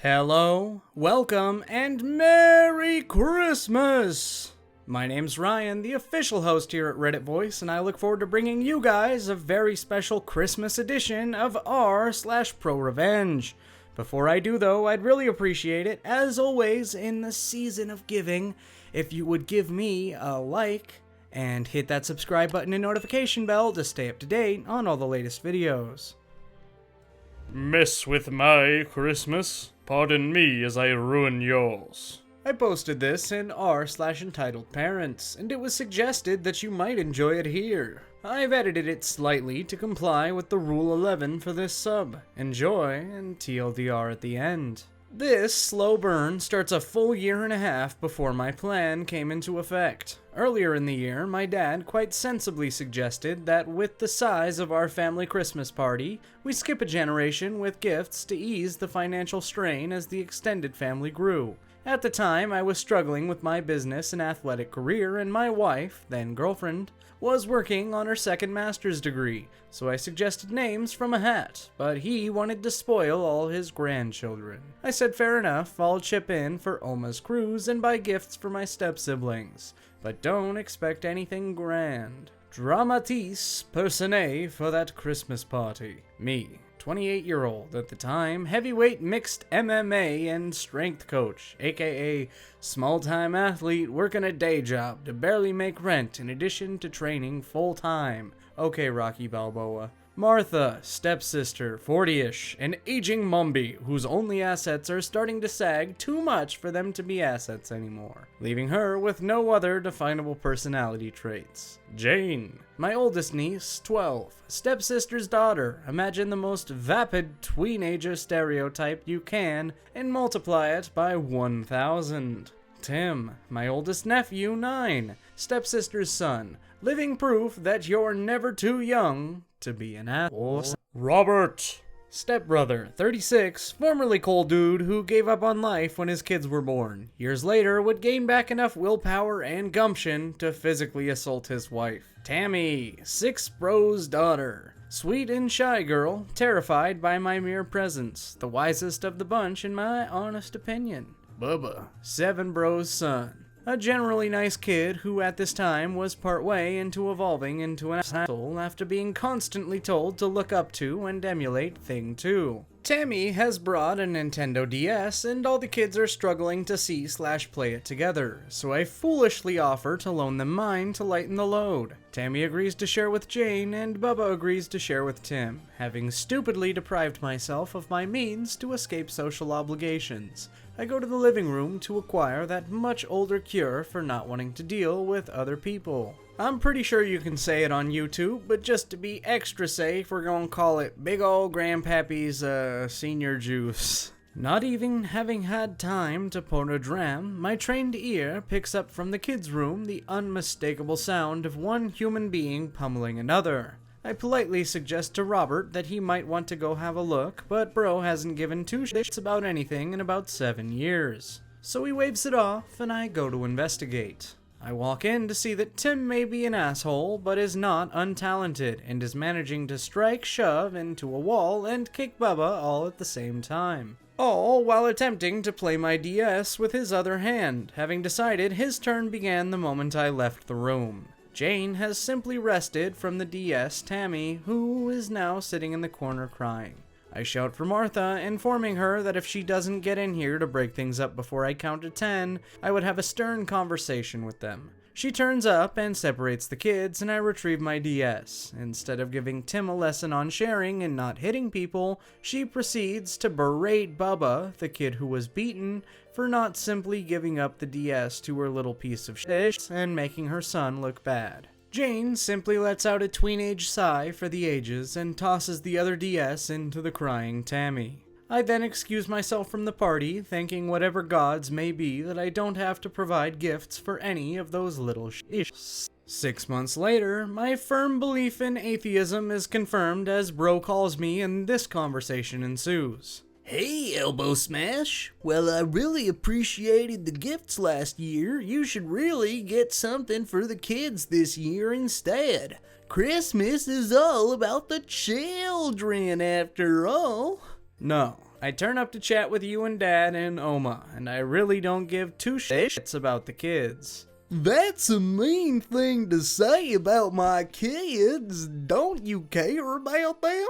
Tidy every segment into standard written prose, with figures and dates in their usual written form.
Hello, welcome, and Merry Christmas! My name's Ryan, the official host here at Reddit Voice, and I look forward to bringing you guys a very special Christmas edition of r/ProRevenge. Before I do though, I'd really appreciate it, as always in the season of giving, if you would give me a like, and hit that subscribe button and notification bell to stay up to date on all the latest videos. Mess with my Christmas? Pardon me as I ruin yours. I posted this in r/entitled parents, and it was suggested that you might enjoy it here. I've edited it slightly to comply with the Rule 11 for this sub. Enjoy, and TLDR at the end. This slow burn starts a full year and a half before my plan came into effect. Earlier in the year, my dad quite sensibly suggested that with the size of our family Christmas party, we skip a generation with gifts to ease the financial strain as the extended family grew. At the time, I was struggling with my business and athletic career, and my wife, then girlfriend, was working on her second master's degree, so I suggested names from a hat, but he wanted to spoil all his grandchildren. I said fair enough, I'll chip in for Oma's cruise and buy gifts for my step-siblings, but don't expect anything grand. Dramatis personae for that Christmas party. Me, 28-year-old at the time, heavyweight mixed MMA and strength coach, aka small-time athlete working a day job to barely make rent in addition to training full-time. Okay, Rocky Balboa. Martha, stepsister, 40-ish, an aging Mumby whose only assets are starting to sag too much for them to be assets anymore, leaving her with no other definable personality traits. Jane, my oldest niece, 12, stepsister's daughter, imagine the most vapid tweenager stereotype you can and multiply it by 1,000. Tim, my oldest nephew, 9, stepsister's son, living proof that you're never too young to be an asshole. Robert! Stepbrother, 36, formerly cold dude who gave up on life when his kids were born. Years later, would gain back enough willpower and gumption to physically assault his wife. Tammy, 6 bro's daughter. Sweet and shy girl, terrified by my mere presence. The wisest of the bunch in my honest opinion. Bubba, 7 bro's son. A generally nice kid who at this time was partway into evolving into an asshole after being constantly told to look up to and emulate Thing 2. Tammy has brought a Nintendo DS and all the kids are struggling to see/play it together, so I foolishly offer to loan them mine to lighten the load. Tammy agrees to share with Jane and Bubba agrees to share with Tim, having stupidly deprived myself of my means to escape social obligations. I go to the living room to acquire that much older cure for not wanting to deal with other people. I'm pretty sure you can say it on YouTube, but just to be extra safe, we're gonna call it Big Ol' Grandpappy's, senior juice. Not even having had time to pour a dram, my trained ear picks up from the kids' room the unmistakable sound of one human being pummeling another. I politely suggest to Robert that he might want to go have a look, but bro hasn't given 2 shits about anything in about 7 years. So he waves it off, and I go to investigate. I walk in to see that Tim may be an asshole, but is not untalented, and is managing to strike, shove into a wall, and kick Bubba all at the same time. All while attempting to play my DS with his other hand, having decided his turn began the moment I left the room. Jane has simply wrested from the DS Tammy, who is now sitting in the corner crying. I shout for Martha, informing her that if she doesn't get in here to break things up before I count to 10, I would have a stern conversation with them. She turns up and separates the kids, and I retrieve my DS. Instead of giving Tim a lesson on sharing and not hitting people, she proceeds to berate Bubba, the kid who was beaten, for not simply giving up the DS to her little piece of shit and making her son look bad. Jane simply lets out a tweenage sigh for the ages and tosses the other DS into the crying Tammy. I then excuse myself from the party, thanking whatever gods may be that I don't have to provide gifts for any of those little shits. 6 months later, my firm belief in atheism is confirmed as bro calls me and this conversation ensues. Hey, Elbow Smash. Well, I really appreciated the gifts last year. You should really get something for the kids this year instead. Christmas is all about the children after all. No, I turn up to chat with you and Dad and Oma, and I really don't give two shits about the kids. That's a mean thing to say about my kids. Don't you care about them?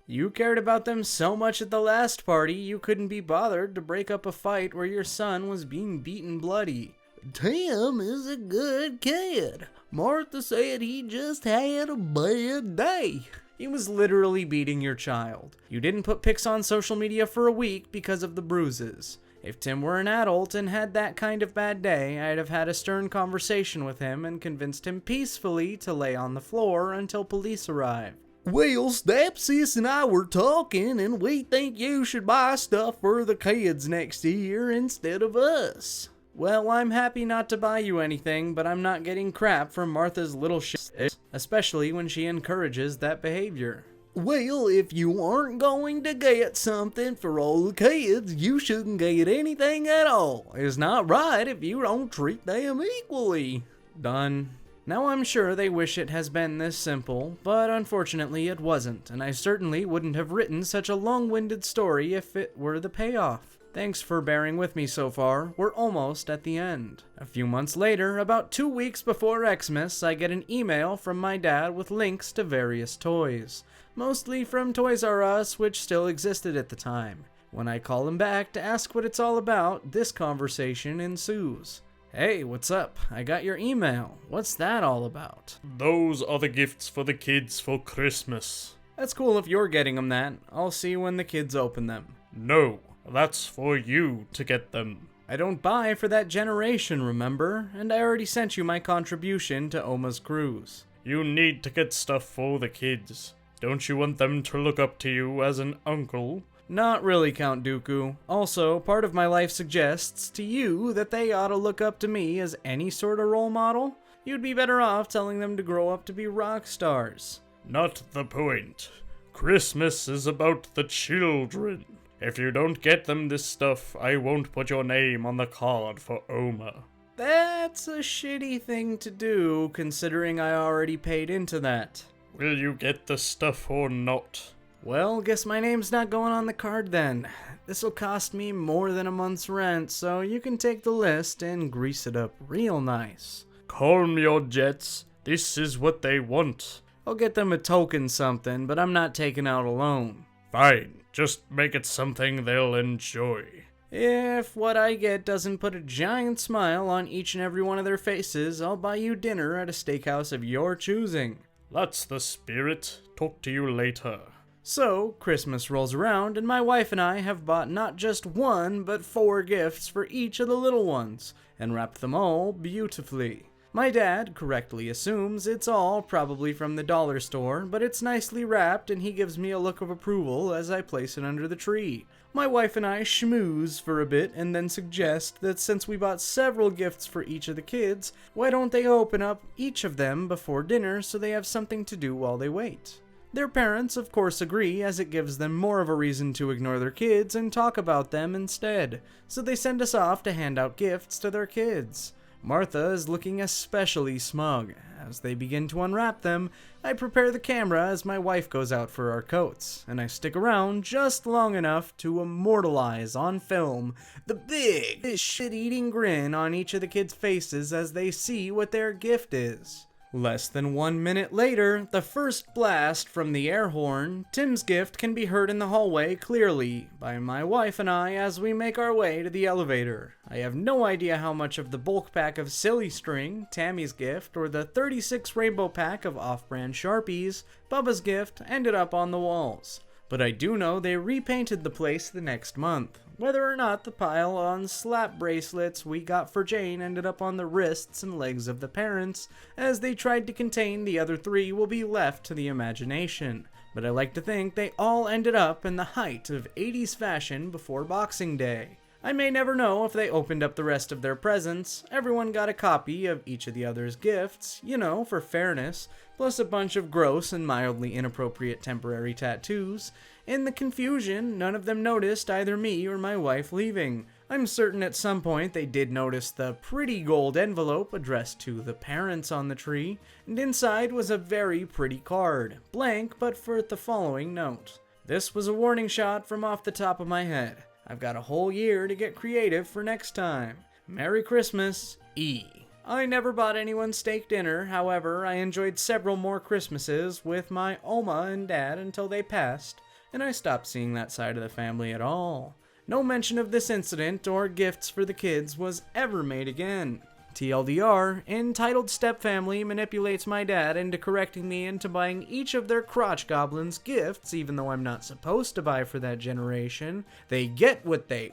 You cared about them so much at the last party, you couldn't be bothered to break up a fight where your son was being beaten bloody. Tim is a good kid. Martha said he just had a bad day. He was literally beating your child. You didn't put pics on social media for a week because of the bruises. If Tim were an adult and had that kind of bad day, I'd have had a stern conversation with him and convinced him peacefully to lay on the floor until police arrive. Well, Stepsis and I were talking, and we think you should buy stuff for the kids next year instead of us. Well, I'm happy not to buy you anything, but I'm not getting crap from Martha's little shit, especially when she encourages that behavior. Well, if you aren't going to get something for all the kids, you shouldn't get anything at all. It's not right if you don't treat them equally. Done. Now I'm sure they wish it has been this simple, but unfortunately it wasn't, and I certainly wouldn't have written such a long-winded story if it were the payoff. Thanks for bearing with me so far. We're almost at the end. A few months later, about 2 weeks before Xmas, I get an email from my dad with links to various toys. Mostly from Toys R Us, which still existed at the time. When I call him back to ask what it's all about, this conversation ensues. Hey, what's up? I got your email. What's that all about? Those are the gifts for the kids for Christmas. That's cool if you're getting them that. I'll see when the kids open them. No, that's for you to get them. I don't buy for that generation, remember? And I already sent you my contribution to Oma's cruise. You need to get stuff for the kids. Don't you want them to look up to you as an uncle? Not really, Count Dooku. Also, part of my life suggests to you that they ought to look up to me as any sort of role model. You'd be better off telling them to grow up to be rock stars. Not the point. Christmas is about the children. If you don't get them this stuff, I won't put your name on the card for Oma. That's a shitty thing to do, considering I already paid into that. Will you get the stuff or not? Well, guess my name's not going on the card then. This'll cost me more than a month's rent, so you can take the list and grease it up real nice. Calm your jets. This is what they want. I'll get them a token something, but I'm not taking out a loan. Fine, just make it something they'll enjoy. If what I get doesn't put a giant smile on each and every one of their faces, I'll buy you dinner at a steakhouse of your choosing. That's the spirit. Talk to you later. So, Christmas rolls around, and my wife and I have bought not just 1, but 4 gifts for each of the little ones, and wrapped them all beautifully. My dad correctly assumes it's all probably from the dollar store, but it's nicely wrapped, and he gives me a look of approval as I place it under the tree. My wife and I schmooze for a bit and then suggest that since we bought several gifts for each of the kids, why don't they open up each of them before dinner so they have something to do while they wait. Their parents, of course, agree, as it gives them more of a reason to ignore their kids and talk about them instead, so they send us off to hand out gifts to their kids. Martha is looking especially smug. As they begin to unwrap them, I prepare the camera as my wife goes out for our coats, and I stick around just long enough to immortalize on film the big shit-eating grin on each of the kids' faces as they see what their gift is. Less than 1 minute later, the first blast from the air horn, Tim's gift can be heard in the hallway clearly by my wife and I as we make our way to the elevator. I have no idea how much of the bulk pack of silly string, Tammy's gift, or the 36 rainbow pack of off-brand Sharpies, Bubba's gift, ended up on the walls. But I do know they repainted the place the next month. Whether or not the pile on slap bracelets we got for Jane ended up on the wrists and legs of the parents, as they tried to contain the other 3, will be left to the imagination. But I like to think they all ended up in the height of 80s fashion before Boxing Day. I may never know if they opened up the rest of their presents. Everyone got a copy of each of the other's gifts, you know, for fairness, plus a bunch of gross and mildly inappropriate temporary tattoos. In the confusion, none of them noticed either me or my wife leaving. I'm certain at some point they did notice the pretty gold envelope addressed to the parents on the tree, and inside was a very pretty card, blank but for the following note. This was a warning shot from off the top of my head. I've got a whole year to get creative for next time. Merry Christmas, E. I never bought anyone steak dinner, however, I enjoyed several more Christmases with my Oma and Dad until they passed, and I stopped seeing that side of the family at all. No mention of this incident or gifts for the kids was ever made again. TLDR, entitled stepfamily manipulates my dad into correcting me into buying each of their crotch goblins gifts, even though I'm not supposed to buy for that generation. They get what they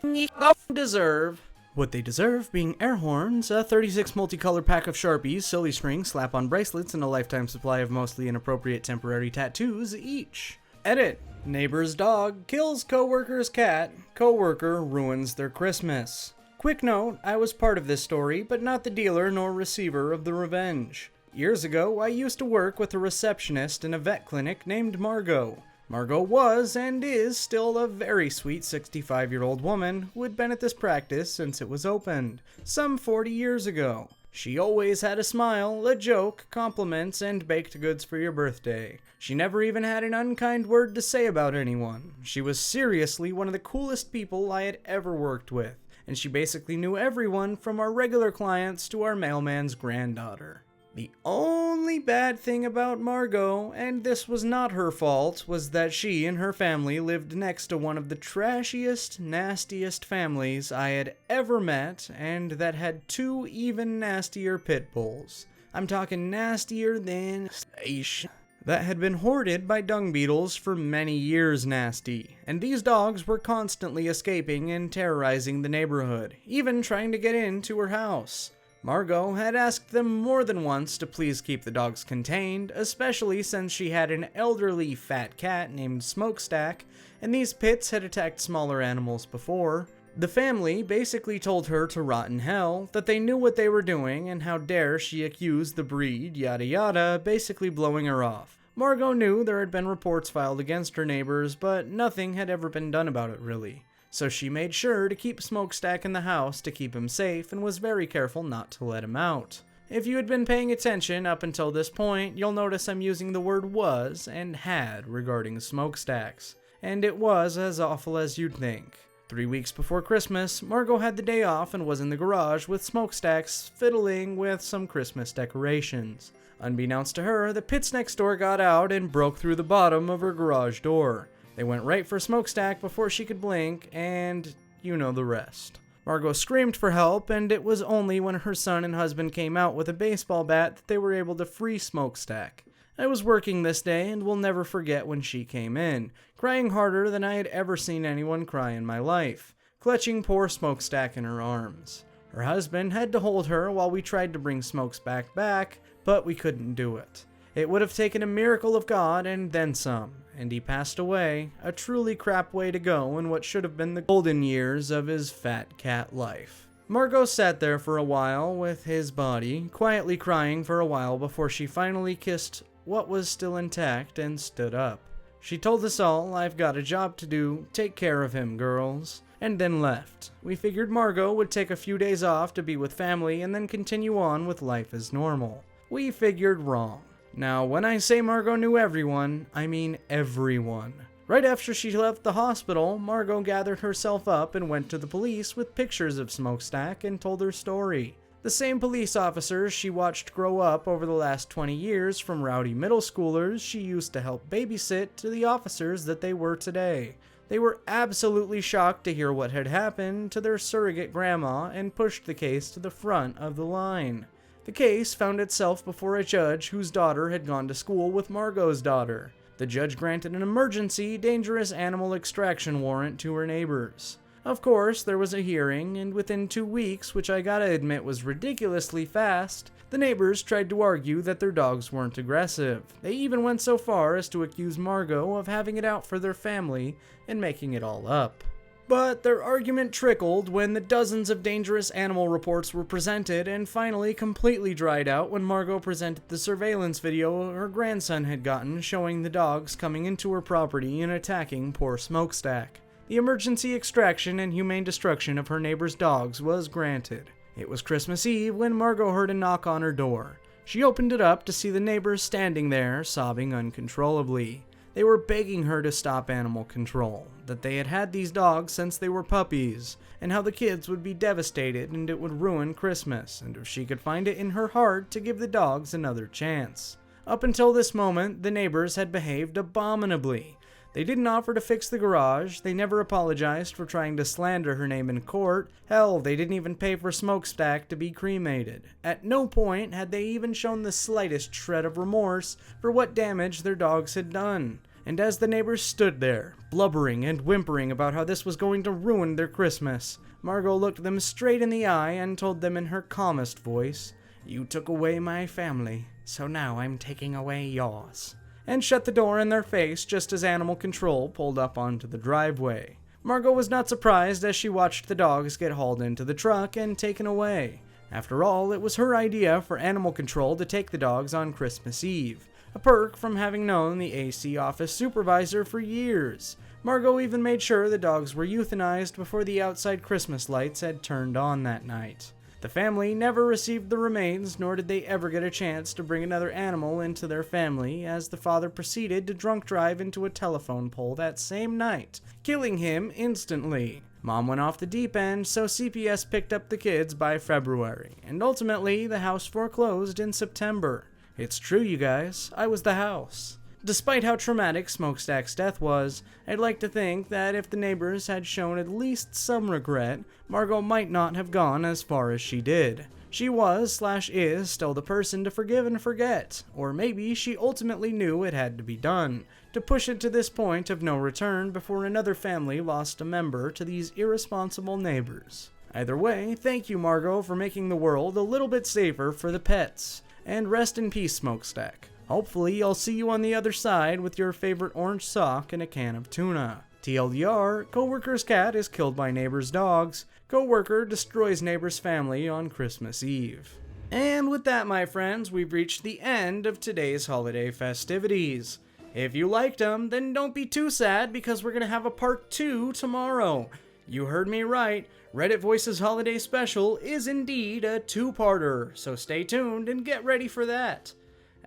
deserve. What they deserve being air horns, a 36 multicolor pack of Sharpies, silly string, slap-on bracelets, and a lifetime supply of mostly inappropriate temporary tattoos each. Edit. Neighbor's dog kills coworker's cat. Coworker ruins their Christmas. Quick note, I was part of this story, but not the dealer nor receiver of the revenge. Years ago, I used to work with a receptionist in a vet clinic named Margot. Margot was, and is, still a very sweet 65-year-old woman who had been at this practice since it was opened, some 40 years ago. She always had a smile, a joke, compliments, and baked goods for your birthday. She never even had an unkind word to say about anyone. She was seriously one of the coolest people I had ever worked with, and she basically knew everyone from our regular clients to our mailman's granddaughter. The only bad thing about Margot, and this was not her fault, was that she and her family lived next to one of the trashiest, nastiest families I had ever met, and that had 2 even nastier pit bulls. I'm talking nastier than that had been hoarded by dung beetles for many years nasty, and these dogs were constantly escaping and terrorizing the neighborhood, even trying to get into her house. Margot had asked them more than once to please keep the dogs contained, especially since she had an elderly fat cat named Smokestack, and these pits had attacked smaller animals before. The family basically told her to rot in hell, that they knew what they were doing, and how dare she accuse the breed, yada yada, basically blowing her off. Margot knew there had been reports filed against her neighbors, but nothing had ever been done about it really. So she made sure to keep Smokestack in the house to keep him safe and was very careful not to let him out. If you had been paying attention up until this point, you'll notice I'm using the word was and had regarding Smokestacks. And it was as awful as you'd think. 3 weeks before Christmas, Margot had the day off and was in the garage with Smokestacks fiddling with some Christmas decorations. Unbeknownst to her, the pits next door got out and broke through the bottom of her garage door. They went right for Smokestack before she could blink, and you know the rest. Margot screamed for help, and it was only when her son and husband came out with a baseball bat that they were able to free Smokestack. I was working this day and will never forget when she came in, crying harder than I had ever seen anyone cry in my life, clutching poor Smokestack in her arms. Her husband had to hold her while we tried to bring Smokestack back, but we couldn't do it. It would have taken a miracle of God and then some, and he passed away, a truly crap way to go in what should have been the golden years of his fat cat life. Margot sat there for a while with his body, quietly crying for a while before she finally kissed what was still intact and stood up. She told us all, "I've got a job to do, take care of him, girls," and then left. We figured Margot would take a few days off to be with family and then continue on with life as normal. We figured wrong. Now, when I say Margot knew everyone, I mean everyone. Right after she left the hospital, Margot gathered herself up and went to the police with pictures of Smokestack and told her story. The same police officers she watched grow up over the last 20 years from rowdy middle schoolers she used to help babysit to the officers that they were today. They were absolutely shocked to hear what had happened to their surrogate grandma and pushed the case to the front of the line. The case found itself before a judge whose daughter had gone to school with Margot's daughter. The judge granted an emergency dangerous animal extraction warrant to her neighbors. Of course, there was a hearing, and within 2 weeks, which I gotta admit was ridiculously fast, the neighbors tried to argue that their dogs weren't aggressive. They even went so far as to accuse Margot of having it out for their family and making it all up. But their argument trickled when the dozens of dangerous animal reports were presented and finally completely dried out when Margot presented the surveillance video her grandson had gotten showing the dogs coming into her property and attacking poor Smokestack. The emergency extraction and humane destruction of her neighbor's dogs was granted. It was Christmas Eve when Margot heard a knock on her door. She opened it up to see the neighbors standing there, sobbing uncontrollably. They were begging her to stop animal control, that they had had these dogs since they were puppies, and how the kids would be devastated and it would ruin Christmas, and if she could find it in her heart to give the dogs another chance. Up until this moment, the neighbors had behaved abominably. They didn't offer to fix the garage, they never apologized for trying to slander her name in court, hell, they didn't even pay for Smokestack to be cremated. At no point had they even shown the slightest shred of remorse for what damage their dogs had done. And as the neighbors stood there, blubbering and whimpering about how this was going to ruin their Christmas, Margot looked them straight in the eye and told them in her calmest voice, "You took away my family, so now I'm taking away yours," and shut the door in their face just as animal control pulled up onto the driveway. Margot was not surprised as she watched the dogs get hauled into the truck and taken away. After all, it was her idea for animal control to take the dogs on Christmas Eve, a perk from having known the AC office supervisor for years. Margot even made sure the dogs were euthanized before the outside Christmas lights had turned on that night. The family never received the remains, nor did they ever get a chance to bring another animal into their family, as the father proceeded to drunk drive into a telephone pole that same night, killing him instantly. Mom went off the deep end, so CPS picked up the kids by February, and ultimately the house foreclosed in September. It's true, you guys, I was the house. Despite how traumatic Smokestack's death was, I'd like to think that if the neighbors had shown at least some regret, Margot might not have gone as far as she did. She was/is still the person to forgive and forget, or maybe she ultimately knew it had to be done, to push it to this point of no return before another family lost a member to these irresponsible neighbors. Either way, thank you, Margot, for making the world a little bit safer for the pets. And rest in peace, Smokestack. Hopefully, I'll see you on the other side with your favorite orange sock and a can of tuna. TLDR, coworker's cat is killed by neighbor's dogs. Coworker destroys neighbor's family on Christmas Eve. And with that, my friends, we've reached the end of today's holiday festivities. If you liked them, then don't be too sad because we're going to have a part 2 tomorrow. You heard me right. Reddit Voice's holiday special is indeed a 2-parter, so stay tuned and get ready for that.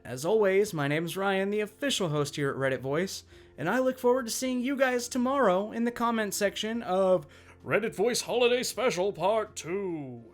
As always, my name's Ryan, the official host here at Reddit Voice, and I look forward to seeing you guys tomorrow in the comment section of Reddit Voice Holiday Special Part 2.